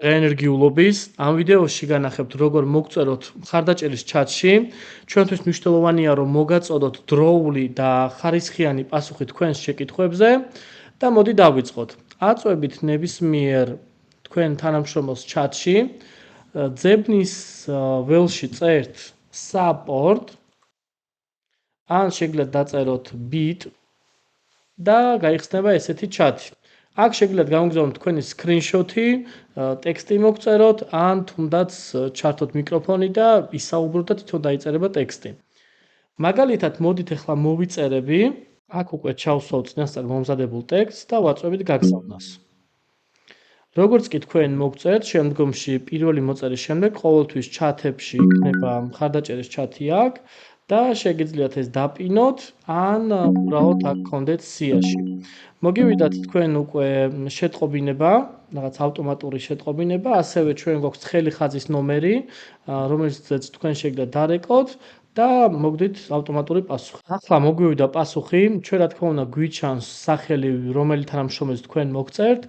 დღეენერგიულობის. ამ ვიდეოში განახებთ, როგორ მოგწეროთ მხარდაჭერის ჩატში. ჩვენთვის მნიშვნელოვანია, რომ მოგაწოდოთ დროული და ხარისხიანი პასუხი თქვენს შეკითხვებზე და მოდი დავიწყოთ. აწვევით ნებისმიერ თქვენ თანამშრომელს ჩატში, ძებნის ველში წერთ support, ან შეგიძლიათ დაწეროთ bit და გაიხსნება ესეთი ჩატი. აქ შეგიძლიათ გამოგზავნოთ თქვენი სკრინშოტი, ტექსტი მოგწეროთ, ან თუნდაც ჩართოთ მიკროფონი და ისაუბროთ და თვითონ დაიწერება ტექსტი. მაგალითად, მოდით ახლა მოვიწერები, აქ უკვე ჩავსვავ წინასწარ მომზადებულ ტექსტს და ვაწვევით გაგზავნას. როგორც კი თქვენ მოგწერთ, შემდგომში პირველი მოწერის შემდეგ ყოველთვის ჩათებში იქნება მხარდაჭერის ჩატი აქ და შეგიძლიათ ეს დაპინოთ, ან უბრალოდ აქ გქონდეთ სიაში. მოგივიდათ თქვენ უკვე შეტყობინება, რაღაც ავტომატური შეტყობინება, ასევე ჩვენ გვაქვს ცხელი ხაზის ნომერი, რომელზეც თქვენ შეგიძლიათ დარეკოთ და მოგდით ავტომატური პასუხი. ახლა მოგვივიდა პასუხი, ჩვენ რა თქმა უნდა გვიჩანს სახელი, რომელი თანამშრომელს თქვენ მოგწერთ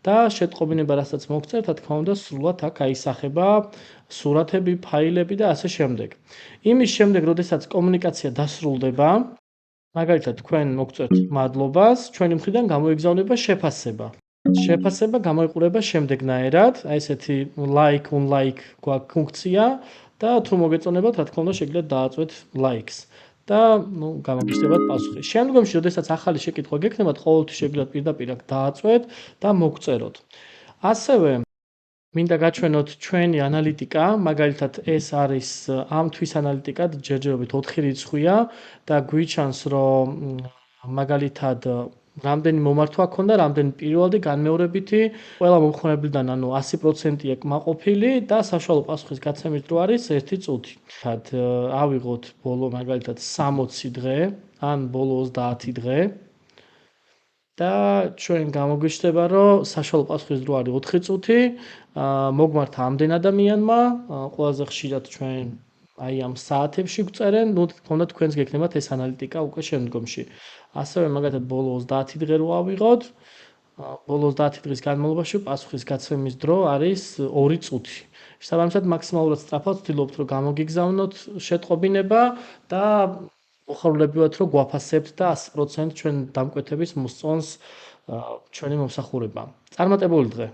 და შეტყობინება, რასაც მოგწერთ, რა თქმა უნდა, სრულად აქ აისახება სურათები, ფაილები და ასე შემდეგ. იმის შემდეგ, როდესაც კომუნიკაცია დასრულდება, მაგალითად, თქვენ მოგწერთ მადლობას, ჩვენი მხრიდან გამოიგზავნება შეფასება. შეფასება გამოიყურება შემდეგნაირად, აი ესეთი like, unlike გვაქვს ფუნქცია და თუ მოგეწონებათ, რა თქმა უნდა, შეგიძლიათ დააწვეთ likes და გამოგიხსენებათ პასუხი. შემდგომში, როდესაც ახალი შეკითხვა გექნებათ, ყოველთვის შეგიძლიათ პირდაპირ აქ დააწვეთ და მოგწეროთ. ასევე მინდა გაჩვენოთ ჩვენი ანალიტიკა, მაგალითად ეს არის ამ თვის ანალიტიკა, ჯერჯერობით 4 რიცხვია და გვიჩანს, რომ მაგალითად რამდენი მომართვა ქონდა, რამდენი პირველადი განმეორებითი, ყველა მომხმარებლიდან ანუ 100%-ია კმაყოფილი და საშუალო პასუხის გაცემის დრო არის 1 წუთი. ავიღოთ ბოლო მაგალითად 60 დღე, ან ბოლო 30 დღე. და ჩვენ გამოგვიჩნდება, რომ საშუალო პასუხის დრო არის 4 წუთი, მოგმართა ამდენ ადამიანმა, ყველაზე ხშირად ჩვენ აი ამ საათებში გვწერენ, თქონდა თქვენს გექნებათ ეს ანალიტიკა უკვე შემდგომში. ასევე მაგალითად ბოლო 30 დღე რო ავიღოთ, ბოლო 30 დღის განმავლობაში პასუხის გაცემის დრო არის 2 წუთი. შესაბამისად მაქსიმალურად სწრაფად ვცდილობთ, რომ გამოგიგზავნოთ შეტყობინება და მოხარულებივად რომ გვაფასებთ და 100% ჩვენ დამკვეთების მოსწონს ჩვენი მომსახურება. წარმატებული დღე!